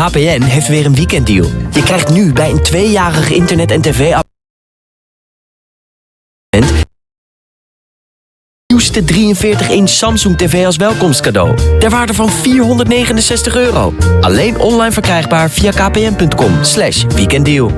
KPN heeft weer een weekenddeal. Je krijgt nu bij een 2-jarig internet- en tv-abonnement nieuwste 43-inch Samsung TV als welkomstcadeau. Ter waarde van €469. Alleen online verkrijgbaar via kpn.com/weekenddeal.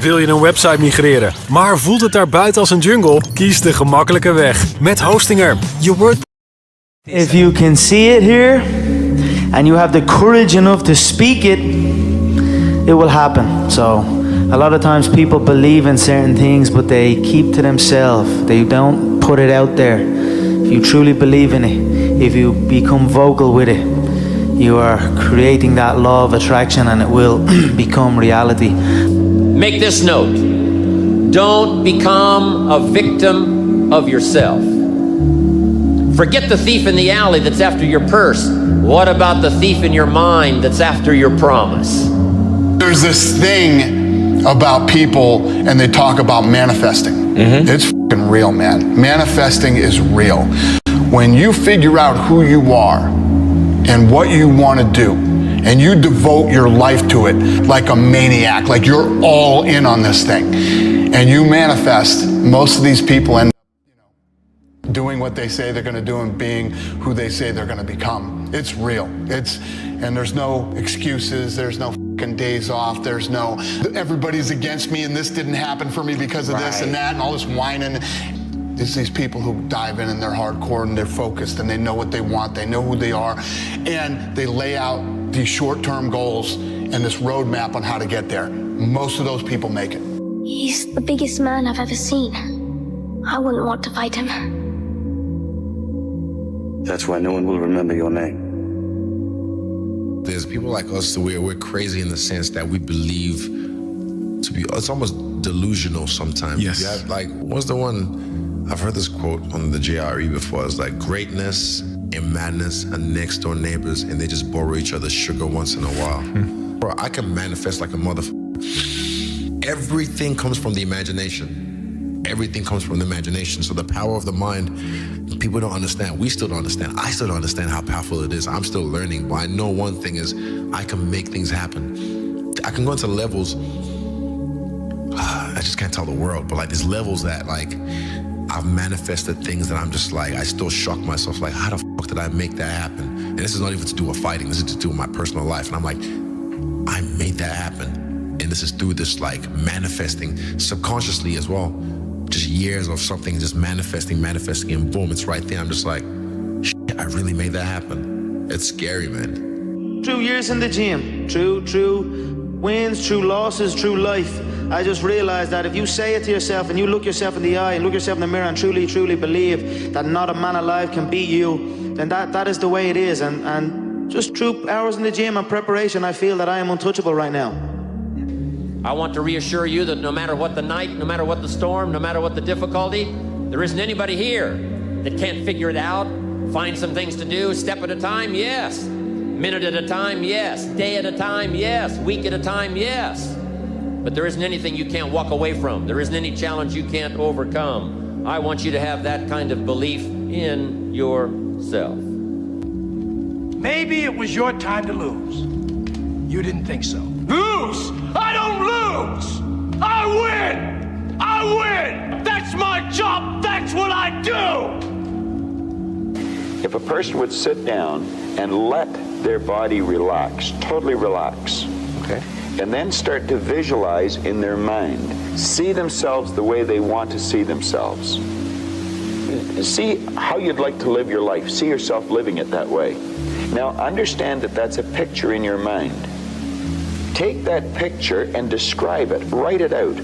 Wil je een website migreren, maar voelt het daar buiten als een jungle? Kies de gemakkelijke weg met Hostinger. Je wordt... If you can see it here and you have the courage enough to speak it, it will happen. So a lot of times people believe in certain things, but they keep to themselves. They don't put it out there. If you truly believe in it, if you become vocal with it, you are creating that law of attraction and it will become reality. Make this note. Don't become a victim of yourself. Forget the thief in the alley that's after your purse. What about the thief in your mind that's after your promise? There's this thing about people and they talk about manifesting. It's fucking real, man. Manifesting is real. When you figure out who you are and what you want to do, and you devote your life to it like a maniac, like you're all in on this thing, and you manifest, most of these people end up doing what they say they're going to do and being who they say they're going to become. It's real. And there's no excuses. There's no fucking days off. There's no everybody's against me and this didn't happen for me because of this and that and all this whining. It's these people who dive in and they're hardcore and they're focused and they know what they want. They know who they are, and they lay out these short-term goals and this roadmap on how to get there. Most of those people make it. He's the biggest man I've ever seen. I wouldn't want to fight him. That's why no one will remember your name. There's people like us where we're crazy in the sense that we believe to be, it's almost delusional sometimes. Yes. You have, like, what's the one, I've heard this quote on the JRE before, it's like greatness and madness are next door neighbors and they just borrow each other's sugar once in a while. Bro, I can manifest like a motherfucker. Everything comes from the imagination. Everything comes from the imagination. So the power of the mind, people don't understand. We still don't understand. I still don't understand how powerful it is. I'm still learning. But I know one thing is I can make things happen. I can go into levels, I just can't tell the world, but like there's levels that like I've manifested things that I'm just like, I still shock myself, like how the fuck did I make that happen? And this is not even to do with fighting, this is to do with my personal life. And I'm like, I made that happen. And this is through this like manifesting subconsciously as well. Just years of something just manifesting, and boom, it's right there. I'm just like, shit, I really made that happen. It's scary, man. True years in the gym, true wins, true losses, true life. I just realized that if you say it to yourself and you look yourself in the eye and look yourself in the mirror and truly believe that not a man alive can beat you, then that is the way it is. And just true hours in the gym and preparation, I feel that I am untouchable right now. I want to reassure you that no matter what the night, no matter what the storm, no matter what the difficulty, there isn't anybody here that can't figure it out, find some things to do, step at a time, yes. Minute at a time, yes. Day at a time, yes. Week at a time, yes. But there isn't anything you can't walk away from. There isn't any challenge you can't overcome. I want you to have that kind of belief in yourself. Maybe it was your time to lose. You didn't think so. Lose? I don't lose! I win! I win! That's my job! That's what I do! If a person would sit down and let their body relax, totally relax, okay, and then start to visualize in their mind, see themselves the way they want to see themselves. See how you'd like to live your life. See yourself living it that way. Now understand that that's a picture in your mind. Take that picture and describe it. Write it out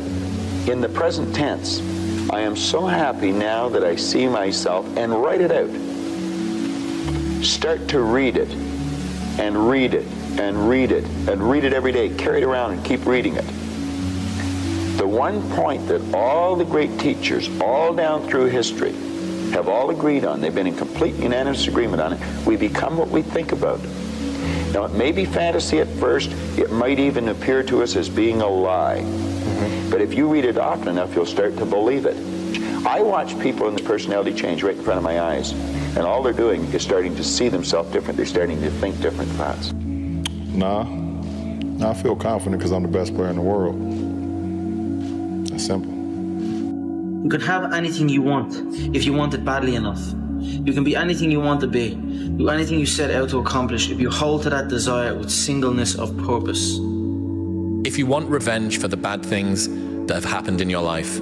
in the present tense. I am so happy now that I see myself, and write it out. Start to read it and read it and read it and read it every day. Carry it around and keep reading it. The one point that all the great teachers all down through history have all agreed on, they've been in complete unanimous agreement on it, we become what we think about. Now it may be fantasy at first, it might even appear to us as being a lie. But if you read it often enough, you'll start to believe it. I watch people in the personality change right in front of my eyes, and all they're doing is starting to see themselves different. They're starting to think different thoughts. Nah, I feel confident because I'm the best player in the world. That's simple. You can have anything you want if you want it badly enough. You can be anything you want to be. Do anything you set out to accomplish if you hold to that desire with singleness of purpose. If you want revenge for the bad things, that have happened in your life,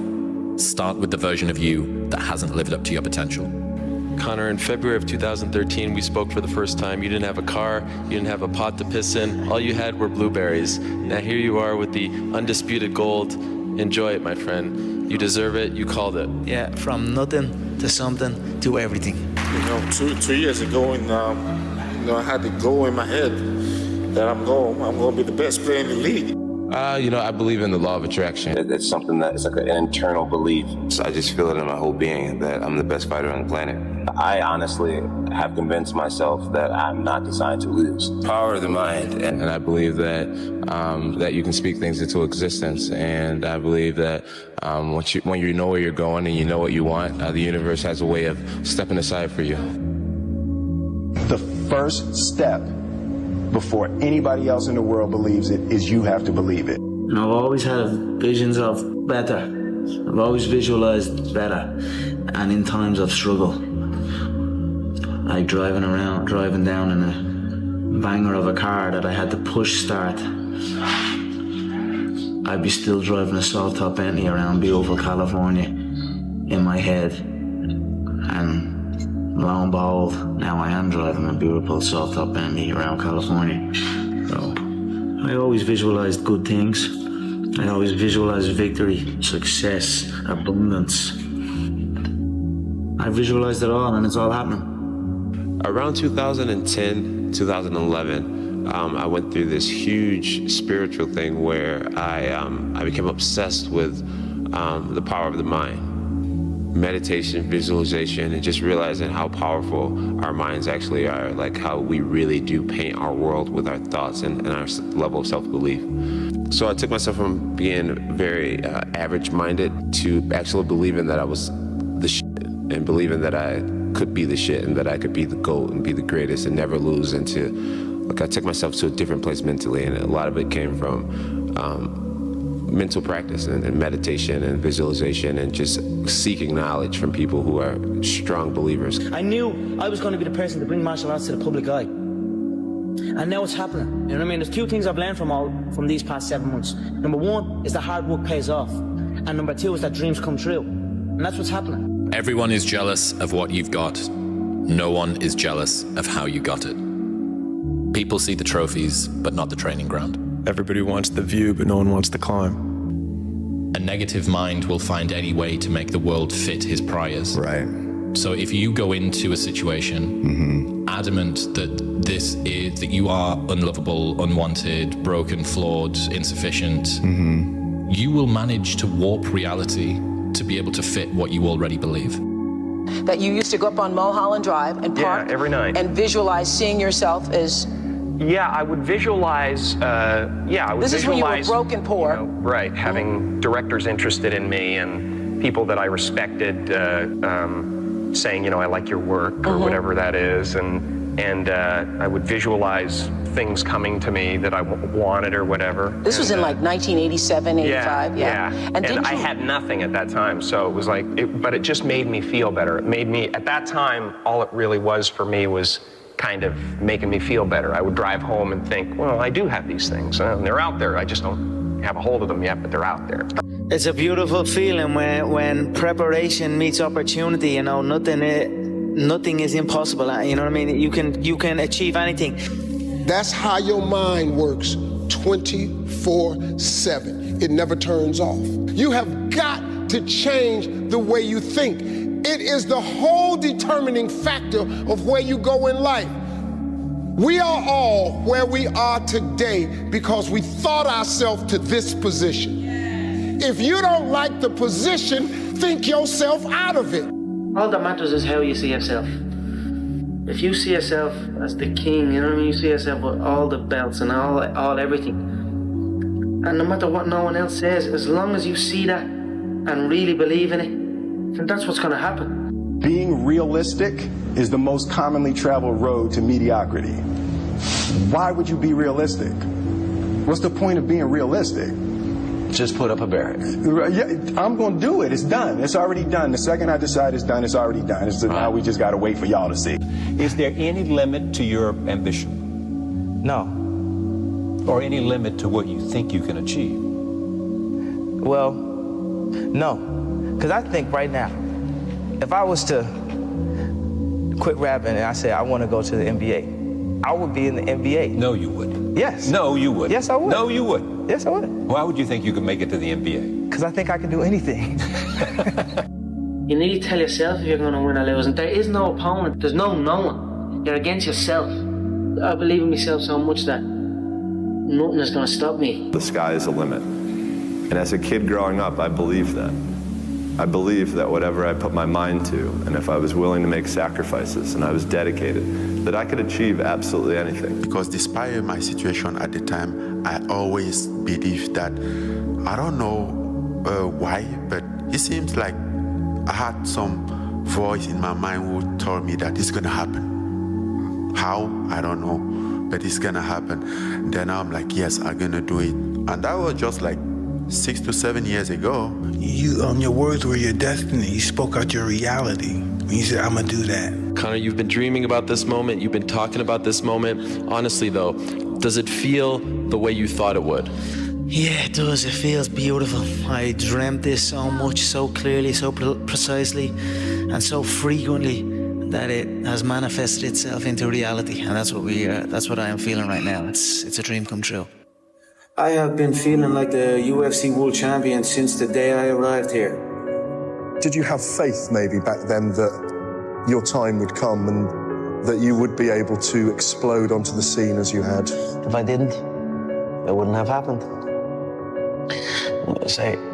start with the version of you that hasn't lived up to your potential. Connor, in February of 2013, we spoke for the first time. You didn't have a car, you didn't have a pot to piss in, all you had were blueberries. Now here you are with the undisputed gold. Enjoy it, my friend. You deserve it, you called it. Yeah, from nothing to something to everything. You know, two years ago, and I had to go in my head that I'm going to be the best player in the league. I believe in the law of attraction. It's something that is like an internal belief. So I just feel it in my whole being that I'm the best fighter on the planet. I honestly have convinced myself that I'm not designed to lose. Power of the mind. And I believe that that you can speak things into existence. And I believe that when you know where you're going and you know what you want, the universe has a way of stepping aside for you. The first step before anybody else in the world believes it is you have to believe it. And I've always had visions of better. I've always visualized better. And in times of struggle, like driving down in a banger of a car that I had to push start, I'd be still driving a soft top Bentley around beautiful California in my head. And lo and behold, now I am driving a beautiful soft top Bentley around California. So I always visualized good things. I always visualized victory, success, abundance. I visualized it all, and it's all happening. Around 2010, 2011, I went through this huge spiritual thing where I became obsessed with the power of the mind. Meditation, visualization, and just realizing how powerful our minds actually are, like how we really do paint our world with our thoughts and our level of self-belief. So I took myself from being very average-minded to actually believing that I was the shit and believing that I could be the shit and that I could be the GOAT and be the greatest and never lose. And I took myself to a different place mentally, and a lot of it came from mental practice and meditation and visualization and just seeking knowledge from people who are strong believers. I knew I was going to be the person to bring martial arts to the public eye. And now it's happening. You know what I mean? There's two things I've learned from these past 7 months. Number one is that hard work pays off. And number two is that dreams come true. And that's what's happening. Everyone is jealous of what you've got. No one is jealous of how you got it. People see the trophies, but not the training ground. Everybody wants the view, but no one wants the climb. A negative mind will find any way to make the world fit his priors. Right. So if you go into a situation adamant that you are unlovable, unwanted, broken, flawed, insufficient, you will manage to warp reality to be able to fit what you already believe. That you used to go up on Mulholland Drive and park every night and visualize seeing yourself as... Yeah, I would visualize, This is when you were broken poor. Right, having directors interested in me and people that I respected saying, I like your work or whatever that is. And I would visualize things coming to me that I wanted or whatever. This was in like 1987, 85, And I had nothing at that time, so it was like, but it just made me feel better. It made me, at that time, all it really was for me was kind of making me feel better. I would drive home and think, well, I do have these things, and they're out there. I just don't have a hold of them yet, but they're out there. It's a beautiful feeling when preparation meets opportunity. Nothing is impossible. You know what I mean? You can achieve anything. That's how your mind works 24/7. It never turns off. You have got to change the way you think. It is the whole determining factor of where you go in life. We are all where we are today because we thought ourselves to this position. If you don't like the position, think yourself out of it. All that matters is how you see yourself. If you see yourself as the king, you know what I mean? You see yourself with all the belts and all everything. And no matter what no one else says, as long as you see that and really believe in it, then that's what's going to happen. Being realistic is the most commonly traveled road to mediocrity. Why would you be realistic? What's the point of being realistic? Just put up a barrier. Yeah, I'm going to do it. It's done. It's already done. The second I decide it's done, it's already done. Now we just got to wait for y'all to see. Is there any limit to your ambition? No. Or any limit to what you think you can achieve? Well, No, because I think right now, if I was to quit rapping and I said I want to go to the NBA, I would be in the NBA. No, you wouldn't. Yes. No, you wouldn't. Yes, I would. No, you wouldn't. Yes, I would. Why would you think you could make it to the NBA? Because I think I can do anything. You need to tell yourself if you're going to win or lose, and there is no opponent. There's no knowing. You're against yourself. I believe in myself so much that nothing is going to stop me. The sky is the limit. And as a kid growing up, I believed that. I believed that whatever I put my mind to, and if I was willing to make sacrifices and I was dedicated, that I could achieve absolutely anything. Because despite my situation at the time, I always believed that, I don't know why, but it seems like I had some voice in my mind who told me that it's gonna happen. How? I don't know, but it's gonna happen. Then I'm like, yes, I'm gonna do it. And that was just like 6 to 7 years ago. Your words were your destiny. You spoke out your reality. You said, I'm gonna do that. Connor, you've been dreaming about this moment. You've been talking about this moment. Honestly, though, does it feel the way you thought it would? Yeah, it does. It feels beautiful. I dreamt this so much, so clearly, so precisely, and so frequently that it has manifested itself into reality. And that's what I am feeling right now. It's a dream come true. I have been feeling like the UFC world champion since the day I arrived here. Did you have faith maybe back then that your time would come and that you would be able to explode onto the scene as you had? If I didn't, it wouldn't have happened.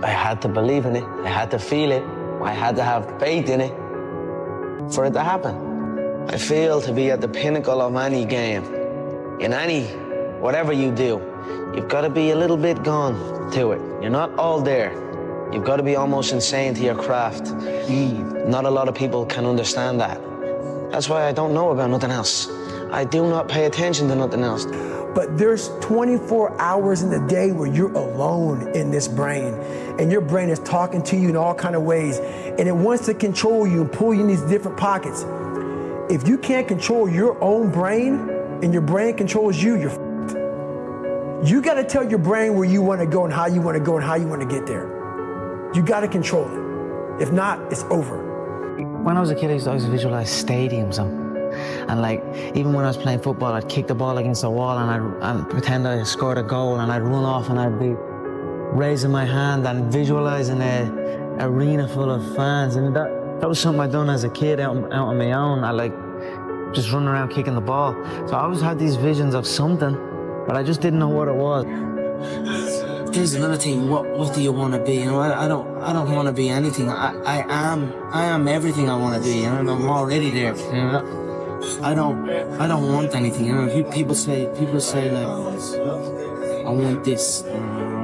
I had to believe in it. I had to feel it. I had to have faith in it for it to happen. I feel to be at the pinnacle of any game, in whatever you do, you've got to be a little bit gone to it. You're not all there. You've got to be almost insane to your craft. Not a lot of people can understand that. That's why I don't know about nothing else. I do not pay attention to nothing else. But there's 24 hours in the day where you're alone in this brain, and your brain is talking to you in all kind of ways, and it wants to control you and pull you in these different pockets. If you can't control your own brain, and your brain controls you, you're f***ed. You gotta tell your brain where you wanna go and how you wanna go and how you wanna get there. You gotta control it. If not, it's over. When I was a kid, I used to always visualize stadiums and like, even when I was playing football, I'd kick the ball against the wall and I'd pretend I scored a goal, and I'd run off and I'd be raising my hand and visualizing an arena full of fans. And that was something I'd done as a kid out on my own. I like just running around kicking the ball. So I always had these visions of something, but I just didn't know what it was. Here's another thing. What do you want to be? You know, I don't want to be anything. I am everything I want to be. You know, I'm already there. You know? I don't want anything. You know, people say like, I want this. I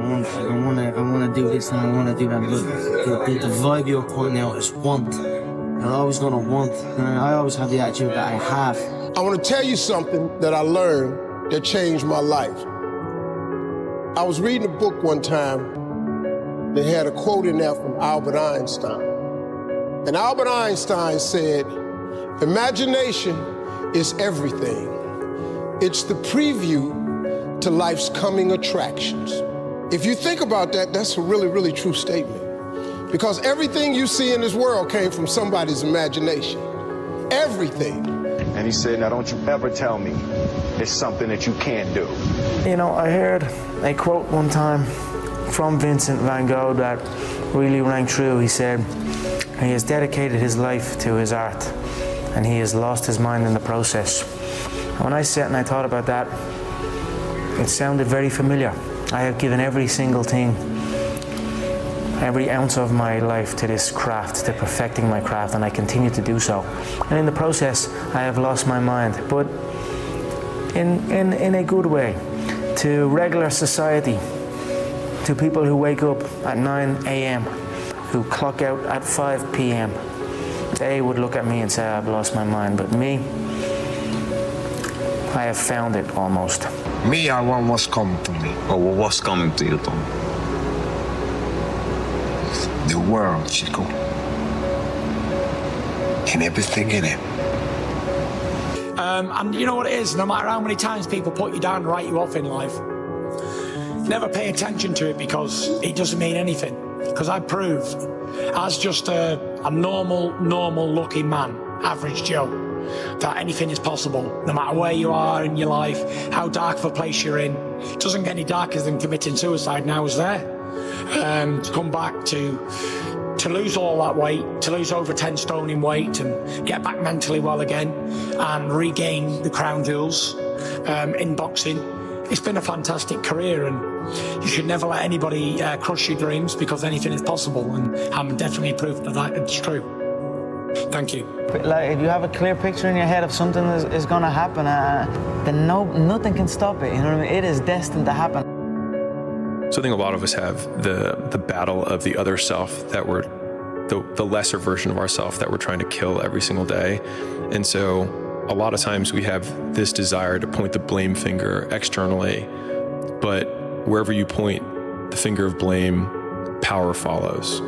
want to do this and I want to do that. But the vibe you're putting out is want. You're always gonna want. And I always have the attitude that I have. I want to tell you something that I learned that changed my life. I was reading a book one time that had a quote in there from Albert Einstein. And Albert Einstein said, "Imagination is everything. It's the preview to life's coming attractions." If you think about that, that's a really, really true statement. Because everything you see in this world came from somebody's imagination. Everything. And he said, now don't you ever tell me it's something that you can't do. You know, I heard a quote one time from Vincent van Gogh that really rang true. He said, he has dedicated his life to his art, and he has lost his mind in the process. And when I sat and I thought about that, it sounded very familiar. I have given every single thing, every ounce of my life to this craft, to perfecting my craft, and I continue to do so. And in the process, I have lost my mind, but in a good way, to regular society, to people who wake up at 9 a.m., who clock out at 5 p.m. They would look at me and say, I've lost my mind, but me, I have found it almost. Me, I want what's coming to me. Or what's coming to you, Tom? The world, Chico. And everything in it. And you know what it is? No matter how many times people put you down and write you off in life, never pay attention to it because it doesn't mean anything. because I proved, as just a normal looking man, average Joe, that anything is possible, no matter where you are in your life, how dark of a place you're in. It doesn't get any darker than committing suicide, and I was there. To come back to lose all that weight, to lose over 10 stone in weight and get back mentally well again and regain the crown jewels in boxing. It's been a fantastic career, and you should never let anybody crush your dreams, because anything is possible, and I'm definitely proof that it's true. Thank you. Like, if you have a clear picture in your head of something is going to happen, then nothing can stop it. You know what I mean? It is destined to happen. So I think a lot of us have the battle of the other self, that we're the lesser version of ourself that we're trying to kill every single day. And so a lot of times we have this desire to point the blame finger externally, but wherever you point the finger of blame, power follows.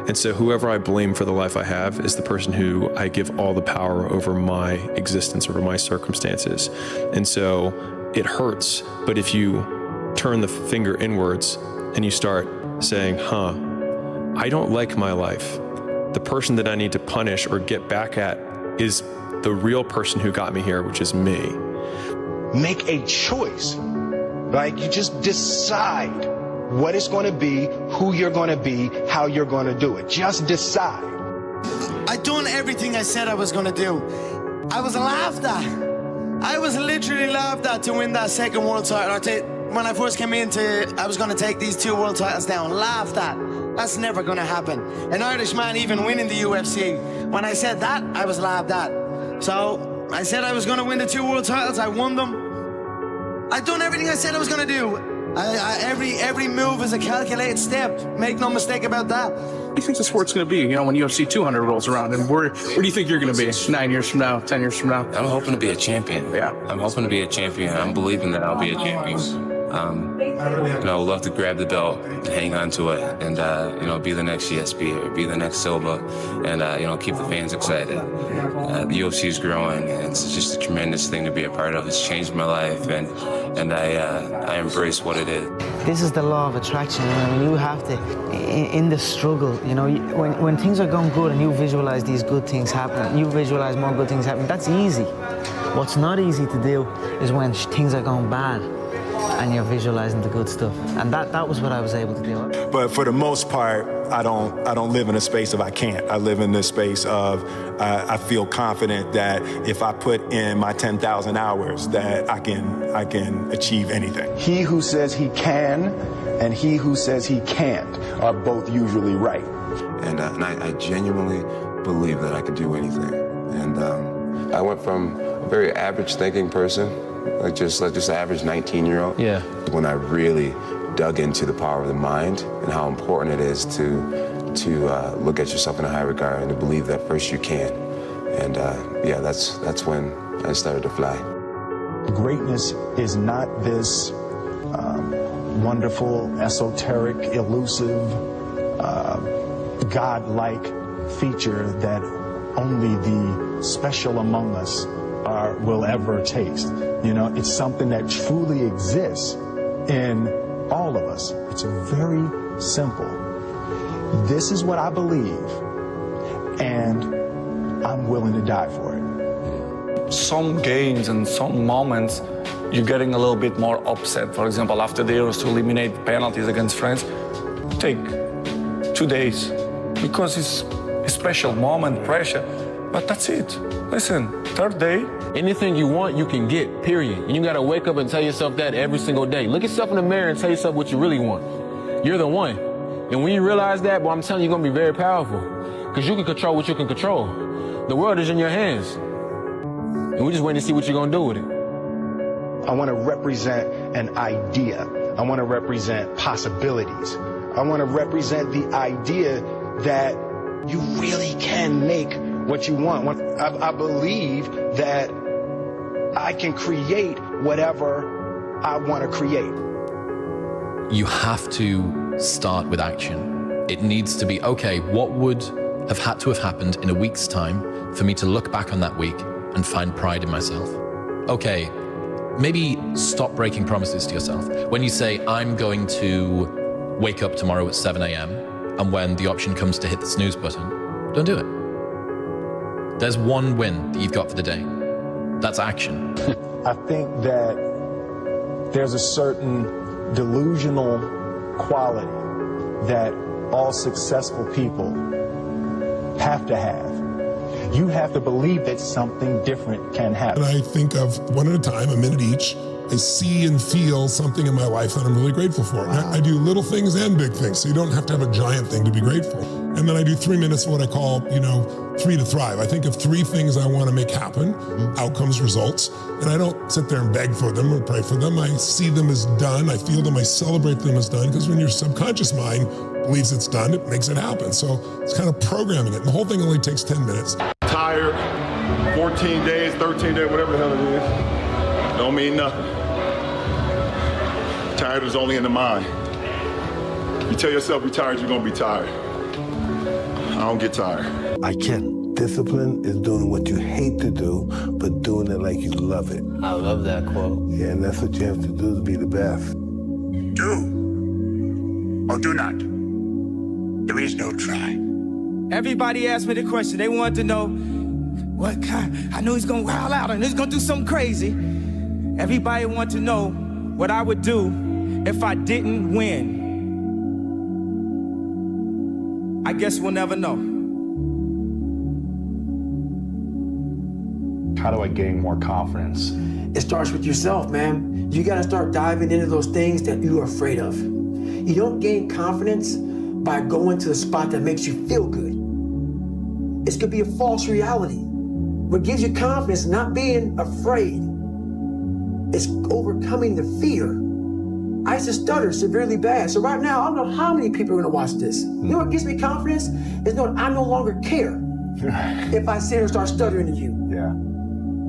And so whoever I blame for the life I have is the person who I give all the power over my existence, over my circumstances. And so it hurts, but if you turn the finger inwards and you start saying, I don't like my life. The person that I need to punish or get back at is the real person who got me here, which is me. Make a choice. Like, you just decide what it's going to be, who you're going to be, how you're going to do it. Just decide. I done everything I said I was going to do. I was laughed at. I was literally laughed at to win that second world title. When I first came into, I was going to take these 2 world titles down. Laughed at. That's never going to happen. An Irish man even winning the UFC. When I said that, I was laughed at. So I said I was going to win the 2 world titles. I won them. I done everything I said I was going to do. Every move is a calculated step. Make no mistake about that. What do you think the sport's going to be, when UFC 200 rolls around? And where do you think you're going to be 9 years from now, 10 years from now? I'm hoping to be a champion. Yeah. I'm hoping to be a champion. I'm believing that I'll be a champion. I'd love to grab the belt and hang on to it and, be the next GSP or be the next Silva and, keep the fans excited. The UFC is growing, and it's just a tremendous thing to be a part of. It's changed my life, and I embrace what it is. This is the law of attraction. I mean, you have to, in the struggle, when things are going good and you visualize these good things happening, you visualize more good things happening, that's easy. What's not easy to do is when things are going bad and you're visualizing the good stuff. And that was what I was able to do. But for the most part, I don't live in a space of I can't. I live in this space of I feel confident that if I put in my 10,000 hours, that I can achieve anything. He who says he can and he who says he can't are both usually right. And I genuinely believe that I could do anything. And I went from a very average thinking person, like just an average 19-year-old. Yeah. When I really dug into the power of the mind and how important it is to look at yourself in a high regard and to believe that first you can. And that's when I started to fly. Greatness is not this wonderful, esoteric, elusive, God-like feature that only the special among us will ever taste. It's something that truly exists in all of us. It's very simple. This is what I believe, and I'm willing to die for it. Some games and some moments, you're getting a little bit more upset. For example, after the Euros, to eliminate penalties against France, take 2 days because it's a special moment, pressure. But that's it. Listen, 3rd day. Anything you want, you can get, period. And you gotta wake up and tell yourself that every single day. Look yourself in the mirror and tell yourself what you really want. You're the one. And when you realize that, I'm telling you, you're gonna be very powerful. Because you can control what you can control. The world is in your hands. And we're just waiting to see what you're gonna do with it. I want to represent an idea. I want to represent possibilities. I want to represent the idea that you really can make what you want. I believe that I can create whatever I want to create. You have to start with action. It needs to be, okay, what would have had to have happened in a week's time for me to look back on that week and find pride in myself? Okay, maybe stop breaking promises to yourself. When you say, I'm going to wake up tomorrow at 7 a.m., And when the option comes to hit the snooze button, don't do it. There's one win that you've got for the day. That's action. I think that there's a certain delusional quality that all successful people have to have. You have to believe that something different can happen. And I think of one at a time, a minute each. I see and feel something in my life that I'm really grateful for. Wow. I do little things and big things, so you don't have to have a giant thing to be grateful. And then I do 3 minutes of what I call, 3 to thrive. I think of 3 things I want to make happen, outcomes, results, and I don't sit there and beg for them or pray for them. I see them as done, I feel them, I celebrate them as done, because when your subconscious mind believes it's done, it makes it happen. So it's kind of programming it. And the whole thing only takes 10 minutes. Tired, 14 days, 13 days, whatever the hell it is, don't mean nothing. Tired is only in the mind. You tell yourself you're tired, you're gonna be tired. I don't get tired. I can. Discipline is doing what you hate to do, but doing it like you love it. I love that quote. Yeah, and that's what you have to do to be the best. Do or do not. There is no try. Everybody asked me the question. They wanted to know what kind. I knew he's gonna wild out and he's gonna do something crazy. Everybody wanted to know what I would do if I didn't win. I guess we'll never know. How do I gain more confidence? It starts with yourself, man. You gotta start diving into those things that you're afraid of. You don't gain confidence by going to the spot that makes you feel good. It could be a false reality. What gives you confidence, not being afraid, is overcoming the fear. I used to stutter severely bad. So right now, I don't know how many people are gonna watch this. You know what gives me confidence? Is knowing I no longer care if I sit here and start stuttering to you. Yeah.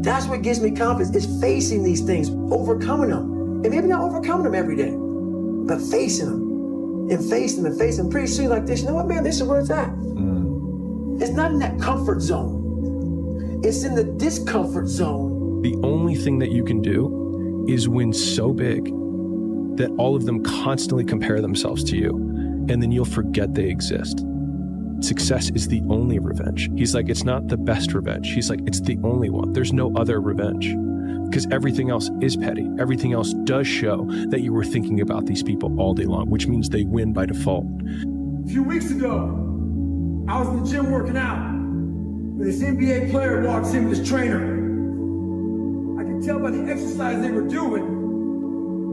That's what gives me confidence, is facing these things, overcoming them. And maybe not overcoming them every day, but facing them. And facing them and facing them. Pretty soon like this, you know what, man, this is where it's at. It's not in that comfort zone. It's in the discomfort zone. The only thing that you can do is win so big that all of them constantly compare themselves to you, and then you'll forget they exist. Success is the only revenge. He's like, it's not the best revenge. He's like, it's the only one. There's no other revenge. Because everything else is petty. Everything else does show that you were thinking about these people all day long, which means they win by default. A few weeks ago, I was in the gym working out, when this NBA player walks in with his trainer. I could tell by the exercise they were doing,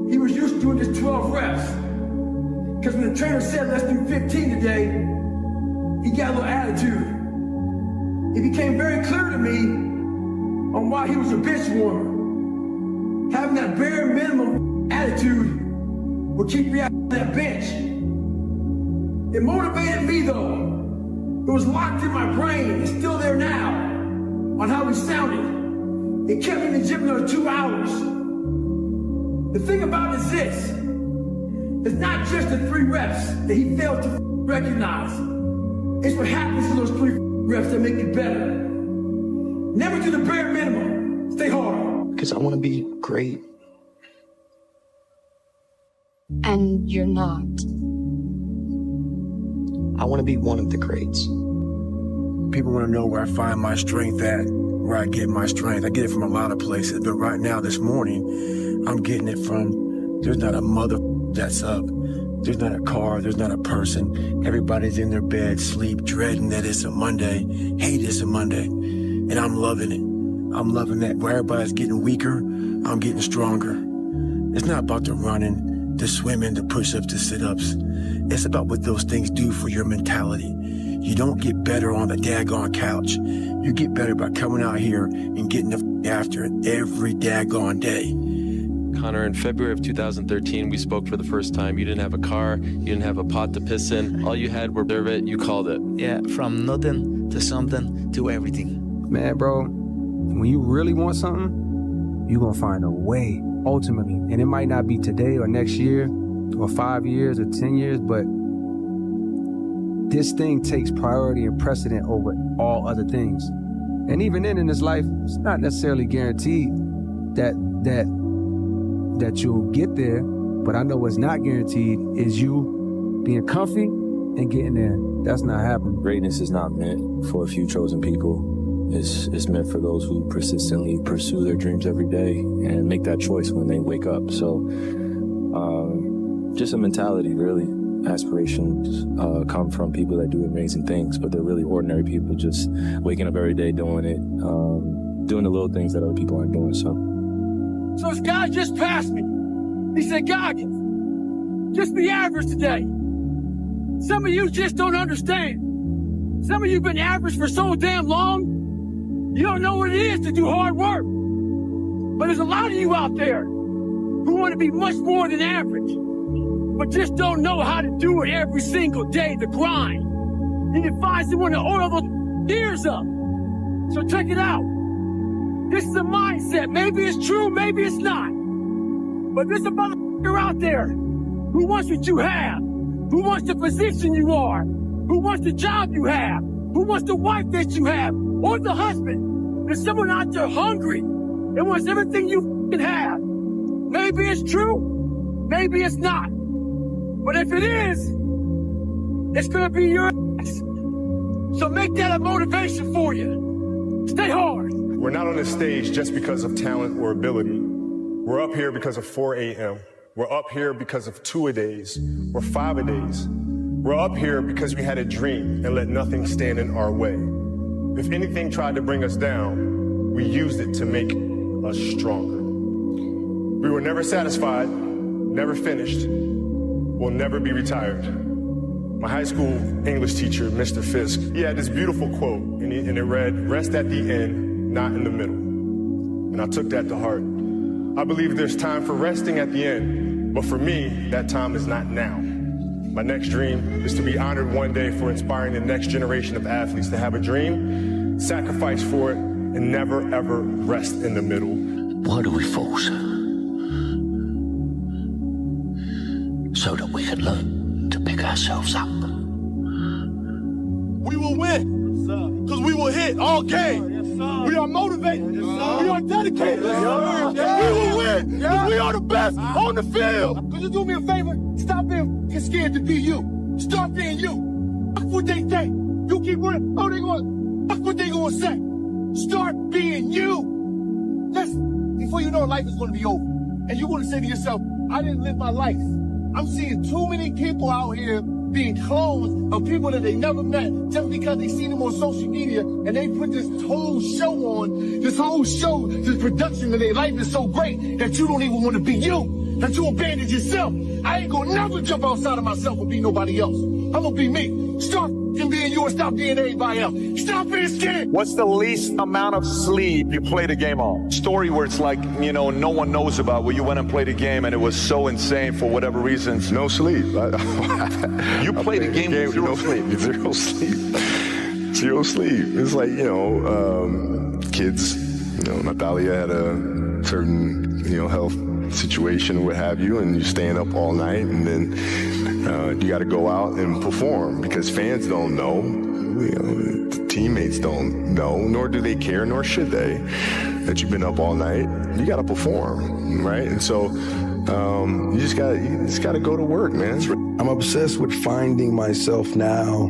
he was used to doing just 12 reps. Because when the trainer said, let's do 15 today, he got a little attitude. It became very clear to me on why he was a bench warmer. Having that bare minimum attitude will keep you out that bench. It motivated me though. It was locked in my brain. It's still there now on how he sounded. It kept me in the gym another 2 hours. The thing about it is this. It's not just the 3 reps that he failed to recognize. It's what happens to those 3 reps that make you better. Never do the bare minimum. Stay hard. Because I want to be great. And you're not. I want to be one of the greats. People want to know where I find my strength at, where I get my strength. I get it from a lot of places, but right now, this morning, I'm getting it from, there's not a mother that's up. There's not a car, there's not a person. Everybody's in their bed, sleep, dreading that it's a Monday, hate it's a Monday. And I'm loving it. I'm loving that. Where everybody's getting weaker, I'm getting stronger. It's not about the running, the swimming, the push-ups, the sit-ups. It's about what those things do for your mentality. You don't get better on the daggone couch. You get better by coming out here and getting the after it every daggone day. Connor, in February of 2013, we spoke for the first time. You didn't have a car, you didn't have a pot to piss in. All you had were it, you called it. Yeah, from nothing to something to everything. Man, bro, when you really want something, you're gonna find a way, ultimately. And it might not be today or next year or 5 years or 10 years, but this thing takes priority and precedent over all other things. And even then in this life, it's not necessarily guaranteed that you'll get there, but I know what's not guaranteed is you being comfy and getting there. That's not happening. Greatness is not meant for a few chosen people. It's meant for those who persistently pursue their dreams every day and make that choice when they wake up. So just a mentality, really. Aspirations come from people that do amazing things, but they're really ordinary people just waking up every day doing it, doing the little things that other people aren't doing. So this guy just passed me. He said, Goggins, just be average today. Some of you just don't understand. Some of you been average for so damn long, you don't know what it is to do hard work. But there's a lot of you out there who want to be much more than average, but just don't know how to do it every single day, the grind. And you find someone to oil those ears up. So check it out. This is a mindset. Maybe it's true, maybe it's not. But there's a motherfucker out there who wants what you have, who wants the position you are, who wants the job you have, who wants the wife that you have, or the husband. There's someone out there hungry and wants everything you can have. Maybe it's true, maybe it's not. But if it is, it's gonna be your ass. So make that a motivation for you. Stay hard. We're not on this stage just because of talent or ability. We're up here because of 4 a.m. We're up here because of 2-a-days or 5-a-days. We're up here because we had a dream and let nothing stand in our way. If anything tried to bring us down, we used it to make us stronger. We were never satisfied, never finished, will never be retired. My high school English teacher, Mr. Fisk, he had this beautiful quote, and it read, "Rest at the end, not in the middle." And I took that to heart. I believe there's time for resting at the end, but for me, that time is not now. My next dream is to be honored one day for inspiring the next generation of athletes to have a dream, sacrifice for it, and never ever rest in the middle. Why do we force? So that we can learn to pick ourselves up. We will win, because we will hit all game. We are motivated. We are dedicated. We will win, because we are the best on the field. Could you do me a favor? Stop being scared to be you. Start being you. Fuck what they think. You keep running. Oh, they going. Fuck what they gonna say. Start being you. Listen, before you know, life is gonna be over, and you're gonna say to yourself, "I didn't live my life." I'm seeing too many people out here being clones of people that they never met just because they see them on social media and they put this whole show on, this production of their life is so great that you don't even want to be you, that you abandon yourself. I ain't gonna never jump outside of myself and be nobody else. I'm gonna be me. Start being you and stop being everybody else. Stop being scared. What's the least amount of sleep you played a game on? Story where it's like, no one knows about, where you went and played a game and it was so insane for whatever reasons. No sleep. You played a game with zero sleep. Zero sleep. Zero sleep. It's like, kids, Natalia had a certain, health situation or what have you, and you're staying up all night, and then you got to go out and perform because fans don't know, teammates don't know, nor do they care, nor should they, that you've been up all night. You got to perform, right? And so you just got to go to work, man. I'm obsessed with finding myself now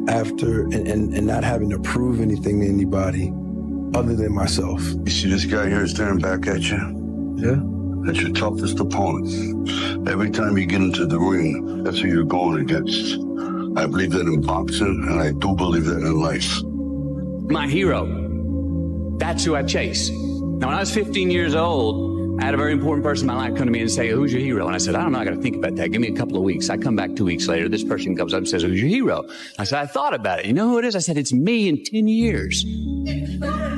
after and not having to prove anything to anybody other than myself. You see this guy here staring back at you? Yeah. That's your toughest opponent. Every time you get into the ring, that's who you're going against. I believe that in boxing, and I do believe that in life. My hero. That's who I chase. Now, when I was 15 years old, I had a very important person in my life come to me and say, "Who's your hero?" And I said, "I don't know, I got to think about that. Give me a couple of weeks." I come back 2 weeks later. This person comes up and says, "Who's your hero?" I said, "I thought about it. You know who it is?" I said, "It's me in 10 years.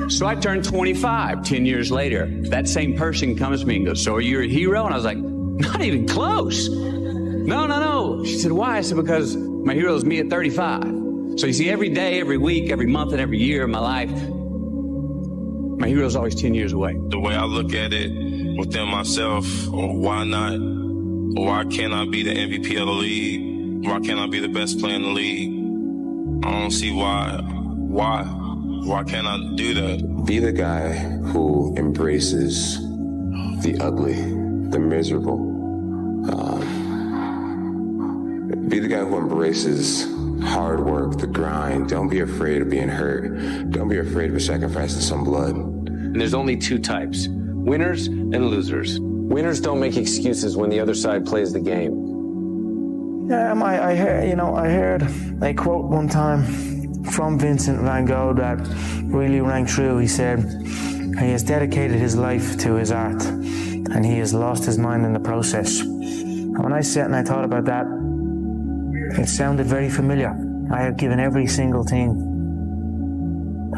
So I turned 25 10 years later. That same person comes to me and goes, "So are you a hero?" And I was like, "Not even close." No. She said, "Why?" I said, "Because my hero is me at 35. So you see, every day, every week, every month, and every year of my life, my hero is always 10 years away." The way I look at it within myself, or why not, or why can't I be the MVP of the league? Why can't I be the best player in the league? I don't see why. Why can't I do that? Be the guy who embraces the ugly, the miserable. Be the guy who embraces hard work, the grind. Don't be afraid of being hurt. Don't be afraid of sacrificing some blood. And there's only two types, winners and losers. Winners don't make excuses when the other side plays the game. Yeah, I heard a quote one time from Vincent van Gogh that really rang true. He said, he has dedicated his life to his art and he has lost his mind in the process. And when I sat and I thought about that, it sounded very familiar. I have given every single thing,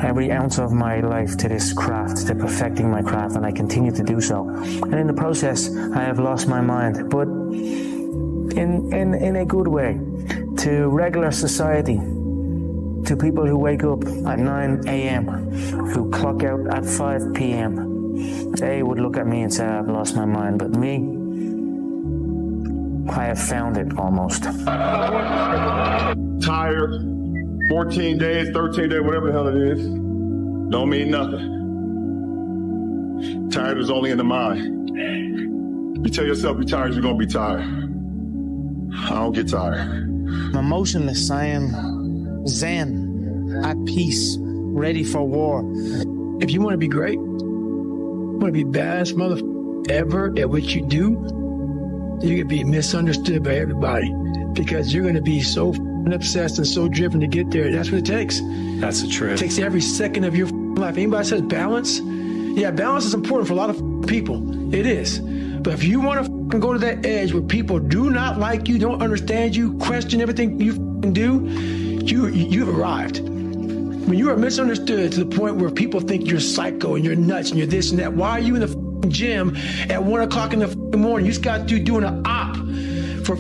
every ounce of my life to this craft, to perfecting my craft, and I continue to do so. And in the process, I have lost my mind, but in a good way, to regular society, to people who wake up at 9 a.m., who clock out at 5 p.m. They would look at me and say, I've lost my mind, but me, I have found it almost. Tired, 14 days, 13 days, whatever the hell it is, don't mean nothing. Tired is only in the mind. You tell yourself you're tired, you're gonna be tired. I don't get tired. I'm emotionless. I am zen, at peace, ready for war. If you want to be great, you want to be baddest motherfucker ever at what you do, you're going to be misunderstood by everybody because you're going to be so obsessed and so driven to get there. That's what it takes. That's the truth. It takes every second of your life. Anybody says balance? Yeah, balance is important for a lot of people. It is. But if you want to go to that edge where people do not like you, don't understand you, question everything you do, you've arrived. When you are misunderstood to the point where people think you're psycho and you're nuts and you're this and that, why are you in the gym at 1 o'clock in the morning? You just got to doing an op for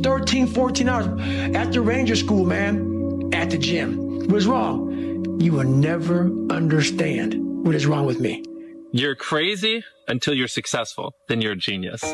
13, 14 hours at the Ranger School, man, at the gym. What is wrong? You will never understand what is wrong with me. You're crazy until you're successful. Then you're a genius.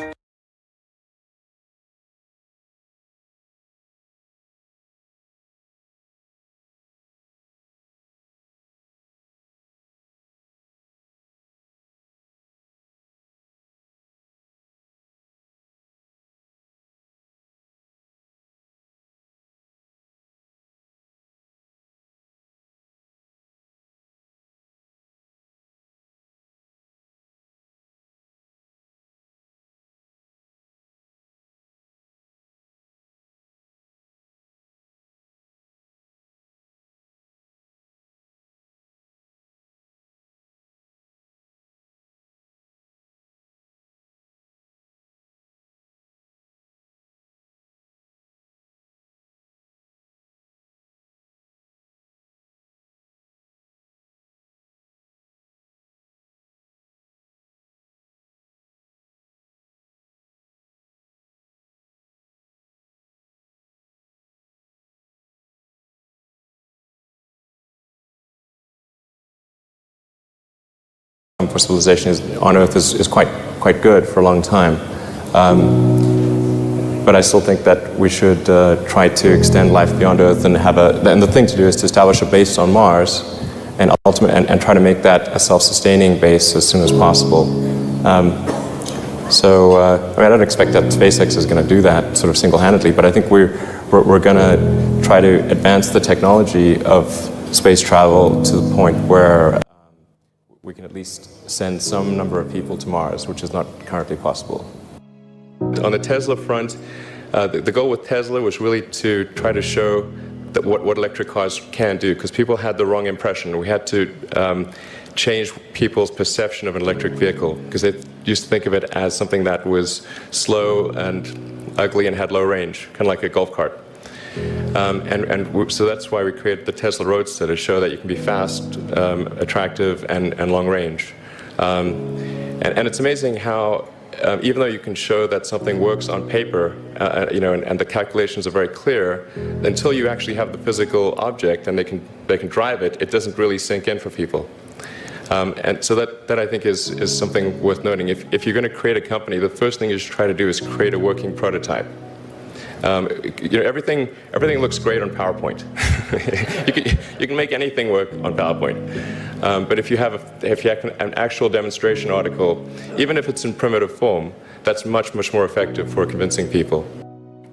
For civilization on Earth is quite good for a long time. But I still think that we should try to extend life beyond Earth and and the thing to do is to establish a base on Mars and and try to make that a self-sustaining base as soon as possible. I don't expect that SpaceX is going to do that sort of single-handedly, but I think we're going to try to advance the technology of space travel to the point where we can at least send some number of people to Mars, which is not currently possible. On the Tesla front, the goal with Tesla was really to try to show that what electric cars can do, because people had the wrong impression. We had to change people's perception of an electric vehicle, because they used to think of it as something that was slow and ugly and had low range, kind of like a golf cart. So that's why we created the Tesla Roadster, to show that you can be fast, attractive, and long range. And it's amazing how, even though you can show that something works on paper, and the calculations are very clear, until you actually have the physical object and they can drive it, it doesn't really sink in for people. And so that I think is something worth noting. If you're going to create a company, the first thing you should try to do is create a working prototype. Everything looks great on PowerPoint. you can make anything work on PowerPoint. But if you have an actual demonstration article, even if it's in primitive form, that's much more effective for convincing people.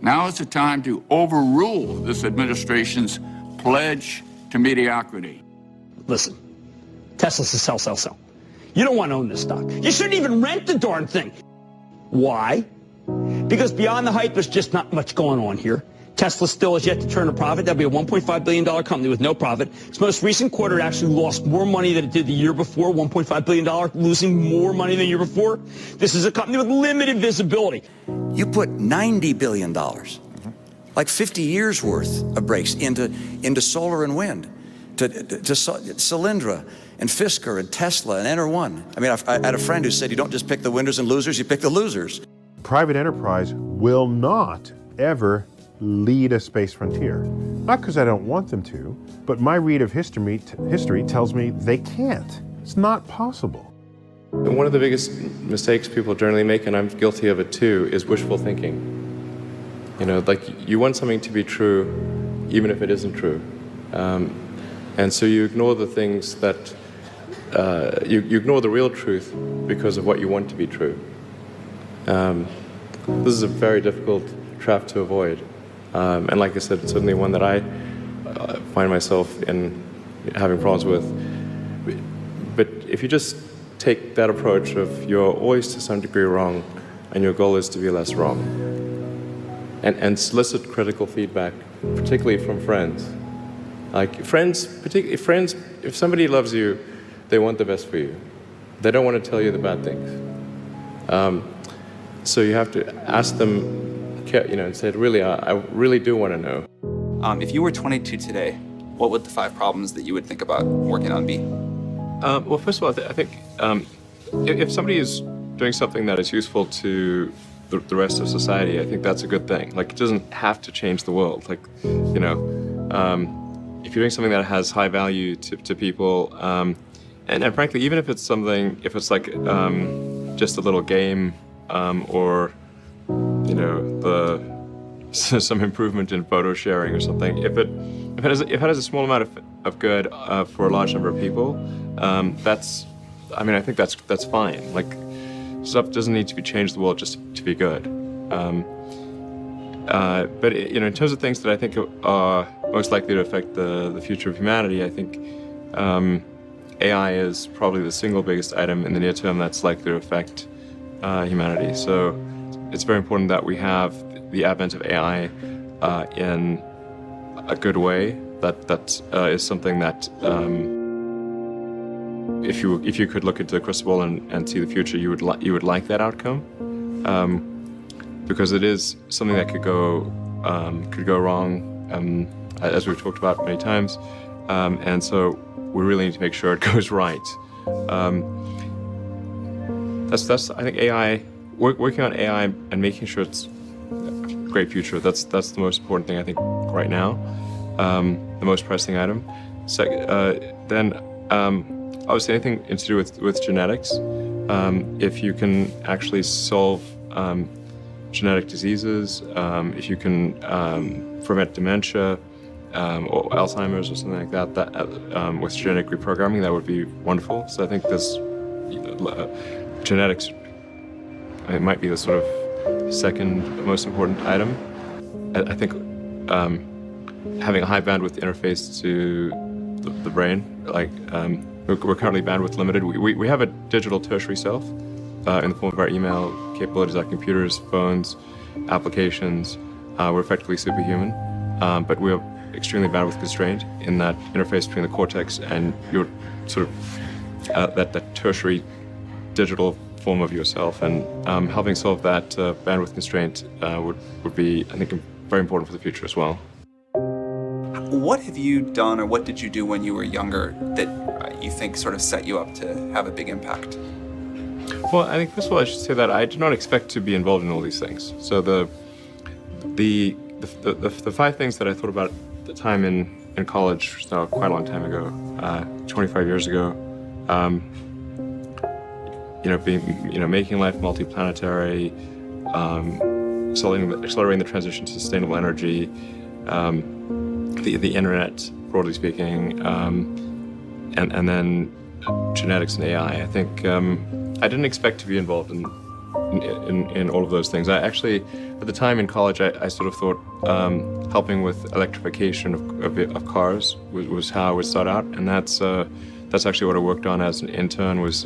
Now is the time to overrule this administration's pledge to mediocrity. Listen, Tesla's a sell, sell, sell. You don't want to own this stock. You shouldn't even rent the darn thing. Why? Because beyond the hype, there's just not much going on here. Tesla still has yet to turn a profit. That'll be a $1.5 billion company with no profit. Its most recent quarter actually lost more money than it did the year before, $1.5 billion, losing more money than the year before. This is a company with limited visibility. You put $90 billion, like 50 years worth of breaks into solar and wind, to Solyndra and Fisker and Tesla and Enter1. I mean, I had a friend who said you don't just pick the winners and losers, you pick the losers. Private enterprise will not ever lead a space frontier. Not because I don't want them to, but my read of history tells me they can't. It's not possible. And one of the biggest mistakes people generally make, and I'm guilty of it too, is wishful thinking. You know, like you want something to be true, even if it isn't true. And so you ignore the things that, you ignore the real truth because of what you want to be true. This is a very difficult trap to avoid. And like I said, it's certainly one that I find myself in having problems with. But if you just take that approach of you're always to some degree wrong, and your goal is to be less wrong, and solicit critical feedback, particularly from friends. Like friends, particularly friends, if somebody loves you, they want the best for you. They don't want to tell you the bad things. So you have to ask them, you know, and say, really, I really do want to know. If you were 22 today, what would the 5 problems that you would think about working on be? Well, first of all, I think if somebody is doing something that is useful to the rest of society, I think that's a good thing. Like, it doesn't have to change the world. Like, you know, if you're doing something that has high value to people, and frankly, even if it's something, if it's like just a little game or, you know, some improvement in photo sharing or something, if it has a small amount of good for a large number of people, I mean, I think that's fine. Like, stuff doesn't need to be changed the world just to be good. But you know, in terms of things that I think are most likely to affect the future of humanity, I think AI is probably the single biggest item in the near term that's likely to affect humanity. So it's very important that we have the advent of AI in a good way. That is something that if you could look into the crystal ball and see the future, you would like that outcome, because it is something that could go wrong, as we've talked about many times, and so we really need to make sure it goes right. That's I think AI, working on AI and making sure it's a great future. That's the most important thing I think right now, the most pressing item. Then obviously anything to do with genetics. If you can actually solve genetic diseases, if you can prevent dementia or Alzheimer's or something like that, with genetic reprogramming, that would be wonderful. So I think this genetics, it might be the sort of second most important item. I think having a high bandwidth interface to the brain, like we're currently bandwidth limited. We have a digital tertiary self in the form of our email capabilities, our computers, phones, applications. We're effectively superhuman, but we're extremely bandwidth constrained in that interface between the cortex and your sort of that tertiary digital form of yourself. And helping solve that bandwidth constraint would be, I think, very important for the future as well. What have you done, or what did you do when you were younger that you think sort of set you up to have a big impact? Well, I think first of all I should say that I did not expect to be involved in all these things. So the 5 things that I thought about at the time in college, so quite a long time ago, 25 years ago, making life multiplanetary, accelerating the transition to sustainable energy, the internet, broadly speaking, and then genetics and AI. I think I didn't expect to be involved in in all of those things. I actually, at the time in college, I sort of thought helping with electrification of cars was how I would start out, and that's actually what I worked on as an intern, was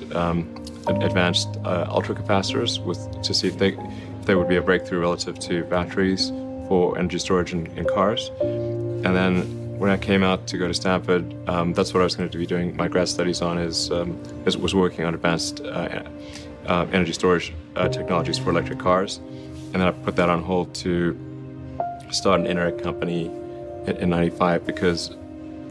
advanced ultracapacitors to see if they would be a breakthrough relative to batteries for energy storage in cars. And then when I came out to go to Stanford, that's what I was going to be doing my grad studies on, was working on advanced energy storage technologies for electric cars. And then I put that on hold to start an internet company in '95, because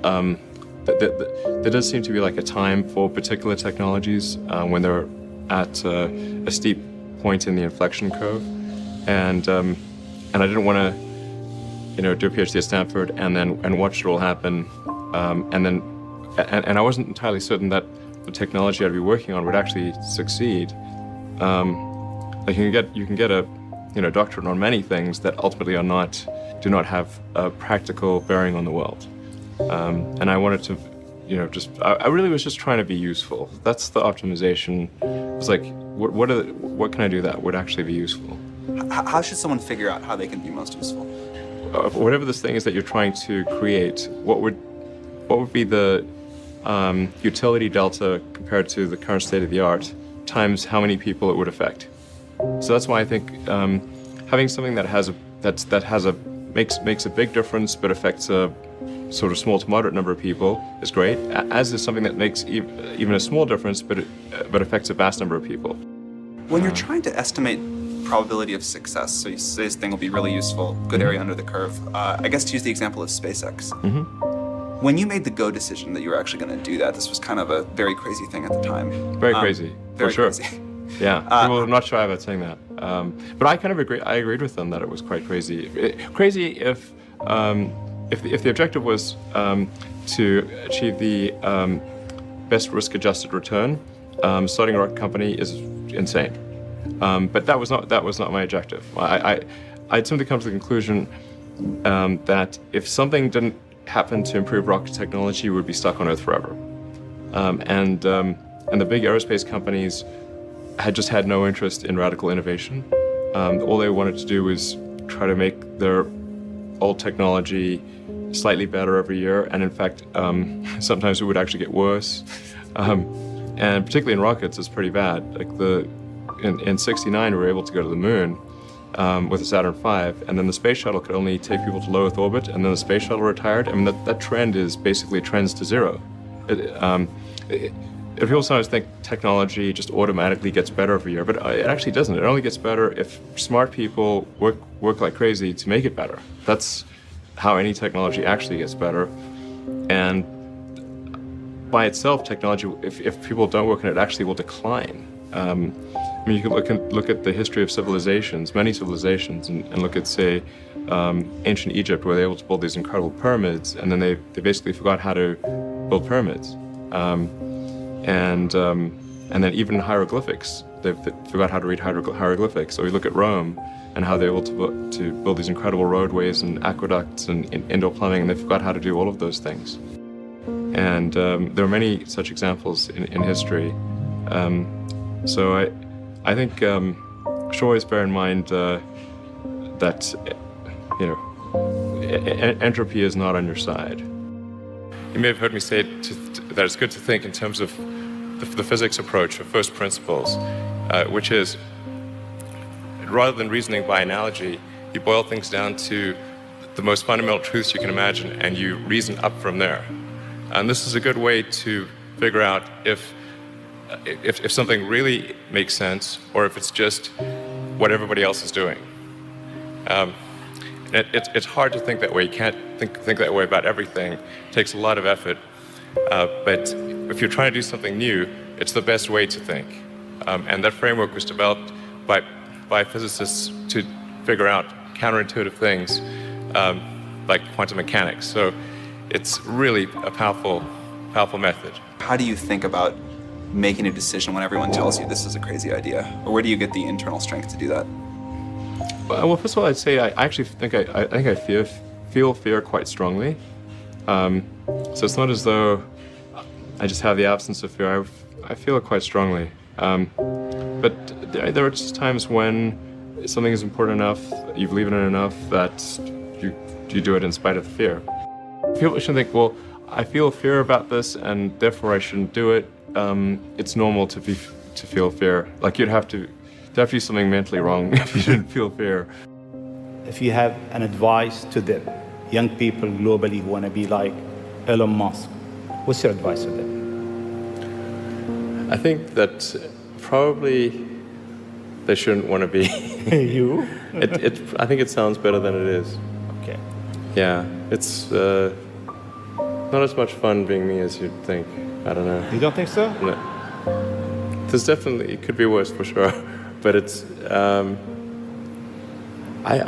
there does seem to be like a time for particular technologies when they're at a steep point in the inflection curve. And I didn't want to, do a PhD at Stanford and watch it all happen. And I wasn't entirely certain that the technology I'd be working on would actually succeed. Like you can get a doctorate on many things that ultimately do not have a practical bearing on the world. And I wanted to, I really was just trying to be useful. That's the optimization. It was like, what can I do that would actually be useful? How should someone figure out how they can be most useful? Whatever this thing is that you're trying to create, what would be the utility delta compared to the current state of the art times how many people it would affect? So that's why I think having something that makes a big difference but affects a sort of small to moderate number of people is great, as is something that makes even a small difference but affects a vast number of people. When you're trying to estimate probability of success, so you say this thing will be really useful, good area under the curve, I guess to use the example of SpaceX. When you made the go decision that you were actually going to do that, this was kind of a very crazy thing at the time. Very crazy, very for sure. Crazy. Yeah, people are not shy about saying that. But I kind of agree. I agreed with them that it was quite crazy. Crazy if the objective was to achieve the best risk-adjusted return, starting a rocket company is insane. But that was not my objective. I'd simply come to the conclusion that if something didn't happen to improve rocket technology, we would be stuck on Earth forever. And the big aerospace companies had just had no interest in radical innovation. All they wanted to do was try to make their old technology slightly better every year, and in fact, sometimes it would actually get worse. And particularly in rockets, it's pretty bad. Like in '69, we were able to go to the moon with the Saturn V, and then the space shuttle could only take people to low Earth orbit, and then the space shuttle retired. I mean, that trend is basically trends to zero. People sometimes think technology just automatically gets better every year, but it actually doesn't. It only gets better if smart people work like crazy to make it better. That's how any technology actually gets better. And by itself, technology, if people don't work on it, actually will decline. I mean, you can look at the history of civilizations, many civilizations, and look at, say, ancient Egypt, where they were able to build these incredible pyramids, and then they basically forgot how to build pyramids. And then even hieroglyphics, they forgot how to read hieroglyphics. Or you look at Rome and how they were able to build these incredible roadways and aqueducts and indoor plumbing, and they forgot how to do all of those things. And there are many such examples in history. So I think should always bear in mind that entropy is not on your side. You may have heard me say that it's good to think in terms of the physics approach of first principles, which is, rather than reasoning by analogy, you boil things down to the most fundamental truths you can imagine, and you reason up from there. And this is a good way to figure out if something really makes sense, or if it's just what everybody else is doing. It's hard to think that way. You can't think that way about everything. It takes a lot of effort. But if you're trying to do something new, it's the best way to think. And that framework was developed by physicists to figure out counterintuitive things like quantum mechanics. So it's really a powerful method. How do you think about making a decision when everyone tells you this is a crazy idea? Or where do you get the internal strength to do that? Well, first of all, I'd say I actually think I feel fear quite strongly. So it's not as though I just have the absence of fear. I feel it quite strongly. But there are just times when something is important enough, you believe in it enough, that you do it in spite of the fear. People shouldn't think, well, I feel fear about this and therefore I shouldn't do it. It's normal to feel fear. Like there'd have to be something mentally wrong if you didn't feel fear. If you have an advice to the young people globally who want to be like Elon Musk, what's your advice to them? I think that probably they shouldn't want to be. You? I think it sounds better than it is. Okay. Yeah, it's not as much fun being me as you'd think. I don't know. You don't think so? No. There's definitely, it could be worse for sure, but it's, I'm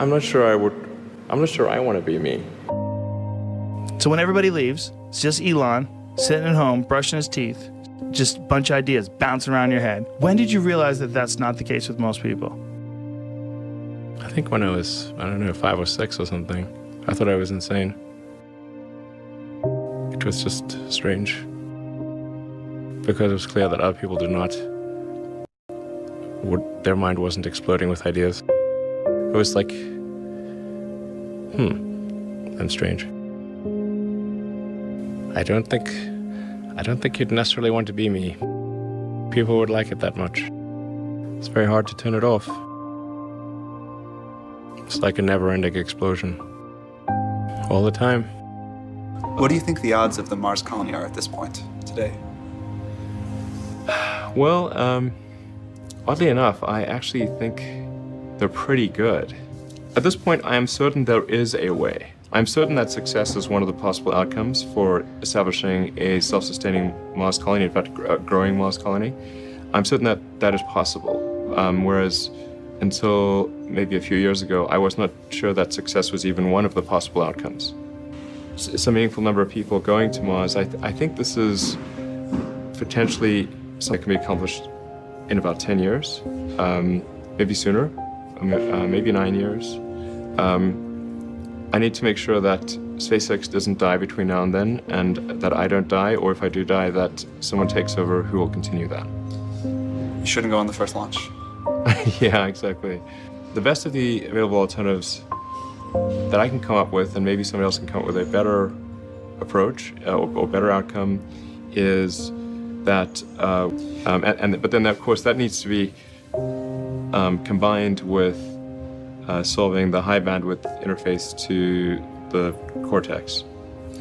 not sure I want to be me. So when everybody leaves, it's just Elon sitting at home, brushing his teeth, just a bunch of ideas bouncing around your head. When did you realize that that's not the case with most people? I think when I was, 5 or 6 or something. I thought I was insane. It was just strange. Because it was clear that other people did not. Their mind wasn't exploding with ideas. It was like, I'm strange. I don't think you'd necessarily want to be me. People would like it that much. It's very hard to turn it off. It's like a never-ending explosion. All the time. What do you think the odds of the Mars colony are at this point, today? Well, oddly enough, I actually think they're pretty good. At this point, I am certain there is a way. I'm certain that success is one of the possible outcomes for establishing a self-sustaining Mars colony, in fact, a growing Mars colony. I'm certain that that is possible, whereas until maybe a few years ago, I was not sure that success was even one of the possible outcomes. It's a meaningful number of people going to Mars. I think this is potentially something that can be accomplished in about 10 years, maybe sooner, maybe 9 years. I need to make sure that SpaceX doesn't die between now and then, and that I don't die, or if I do die, that someone takes over who will continue that. You shouldn't go on the first launch. Yeah, exactly. The best of the available alternatives that I can come up with, and maybe somebody else can come up with a better approach or better outcome, is that, but then of course that needs to be combined with solving the high bandwidth interface to the cortex.